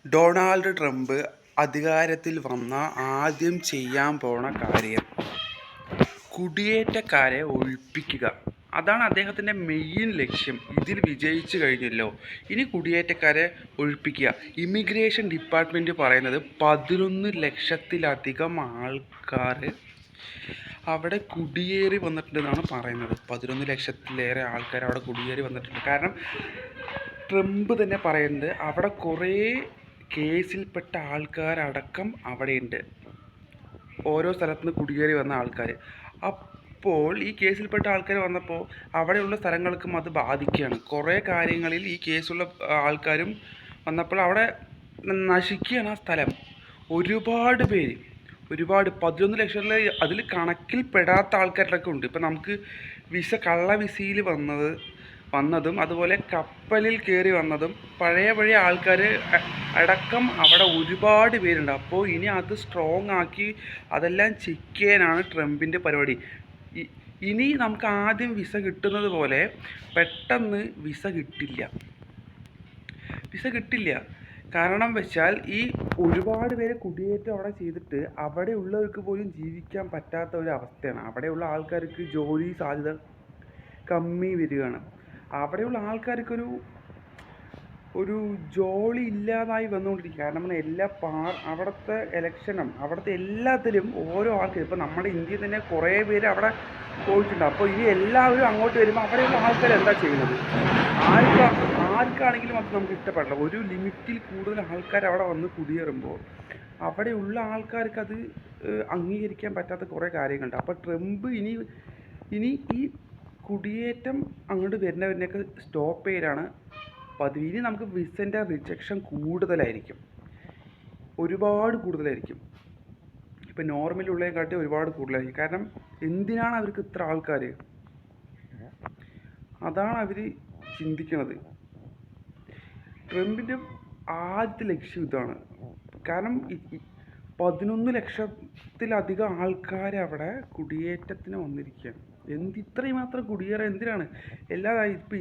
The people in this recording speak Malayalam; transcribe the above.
ഡൊണാൾഡ് ട്രംപ് അധികാരത്തിൽ വന്ന ആദ്യം ചെയ്യാൻ പോണ കാര്യം കുടിയേറ്റക്കാരെ ഒഴിപ്പിക്കുക. അതാണ് അദ്ദേഹത്തിൻ്റെ മെയിൻ ലക്ഷ്യം. ഇതിൽ വിജയിച്ചു കഴിഞ്ഞല്ലോ. ഇനി കുടിയേറ്റക്കാരെ ഒഴിപ്പിക്കുക. ഇമിഗ്രേഷൻ ഡിപ്പാർട്ട്മെൻറ്റ് പറയുന്നത് 11 ലക്ഷത്തിലധികം ആൾക്കാർ അവിടെ കുടിയേറി വന്നിട്ടുണ്ടെന്നാണ് പറയുന്നത്. 11 ലക്ഷത്തിലേറെ ആൾക്കാർ അവിടെ കുടിയേറി വന്നിട്ടുണ്ട്. കാരണം ട്രംപ് തന്നെ പറയുന്നത് അവിടെ കുറേ കേസിൽപ്പെട്ട ആൾക്കാരടക്കം അവിടെയുണ്ട്, ഓരോ സ്ഥലത്തു നിന്ന് കുടിയേറി വന്ന ആൾക്കാർ. അപ്പോൾ ഈ കേസിൽപ്പെട്ട ആൾക്കാർ വന്നപ്പോൾ അവിടെയുള്ള സ്ഥലങ്ങൾക്കും അത് ബാധിക്കുകയാണ്. കുറേ കാര്യങ്ങളിൽ ഈ കേസുള്ള ആൾക്കാരും വന്നപ്പോൾ അവിടെ നശിക്കുകയാണ് ആ സ്ഥലം. ഒരുപാട് പേര്, 11 ലക്ഷത്തിൽ അതിൽ കണക്കിൽപ്പെടാത്ത ആൾക്കാരൊക്കെ ഉണ്ട്. ഇപ്പം നമുക്ക് കള്ള വിസയിൽ വന്നതും അതുപോലെ കപ്പലിൽ കയറി വന്നതും പഴയ ആൾക്കാർ അടക്കം അവിടെ ഒരുപാട് പേരുണ്ട്. അപ്പോൾ ഇനി അത് സ്ട്രോങ് ആക്കി അതെല്ലാം ചെക്ക് ചെയ്യാനാണ് ട്രംപിൻ്റെ പരിപാടി. ഇനി നമുക്ക് ആദ്യം വിസ കിട്ടുന്നത് പോലെ പെട്ടെന്ന് വിസ കിട്ടില്ല. കാരണം വെച്ചാൽ ഈ ഒരുപാട് പേര് കുടിയേറ്റം അവിടെ ചെയ്തിട്ട് അവിടെ ഉള്ളവർക്ക് പോലും ജീവിക്കാൻ പറ്റാത്ത ഒരു അവസ്ഥയാണ്. അവിടെയുള്ള ആൾക്കാർക്ക് ജോലി സാധ്യത കമ്മി വരികയാണ്. അവിടെയുള്ള ആൾക്കാർക്കൊരു ജോലി ഇല്ലാതായി വന്നുകൊണ്ടിരിക്കുക. കാരണം അവിടുത്തെ ഇലക്ഷനും അവിടുത്തെ എല്ലാത്തിലും ഓരോ ആൾക്കാർ, ഇപ്പോൾ നമ്മുടെ ഇന്ത്യയിൽ തന്നെ കുറേ പേര് അവിടെ പോയിട്ടുണ്ട്. അപ്പോൾ ഇനി എല്ലാവരും അങ്ങോട്ട് വരുമ്പോൾ അവിടെയുള്ള ആൾക്കാർ എന്താ ചെയ്യുന്നത്? ആർക്കാണെങ്കിലും അത് നമുക്ക് ഇഷ്ടപ്പെടില്ല. ഒരു ലിമിറ്റിൽ കൂടുതൽ ആൾക്കാർ അവിടെ വന്ന് കുടിയേറുമ്പോൾ അവിടെയുള്ള ആൾക്കാർക്ക് അത് അംഗീകരിക്കാൻ പറ്റാത്ത കുറേ കാര്യങ്ങളുണ്ട്. അപ്പോൾ ട്രംപ് ഇനി ഈ കുടിയേറ്റം അങ്ങോട്ട് വരുന്നവരിനെയൊക്കെ സ്റ്റോപ്പ് ചെയ്യലാണ് പതിവ്. ഇനി നമുക്ക് വിസൻ്റെ റിജക്ഷൻ ഒരുപാട് കൂടുതലായിരിക്കും. ഇപ്പം നോർമലുള്ളതിനെക്കാട്ടി ഒരുപാട് കൂടുതലായിരിക്കും. കാരണം എന്തിനാണ് അവർക്ക് ഇത്ര ആൾക്കാർ? അതാണ് അവർ ചിന്തിക്കുന്നത്. ട്രംപിൻ്റെ ആദ്യത്തെ ലക്ഷ്യം ഇതാണ്. കാരണം 11 ലക്ഷത്തിലധികം ആൾക്കാർ അവിടെ കുടിയേറ്റത്തിന് വന്നിരിക്കുകയാണ്. ഇത്രയും മാത്രം കുടിയേറാൻ എന്തിനാണ്? ഇപ്പം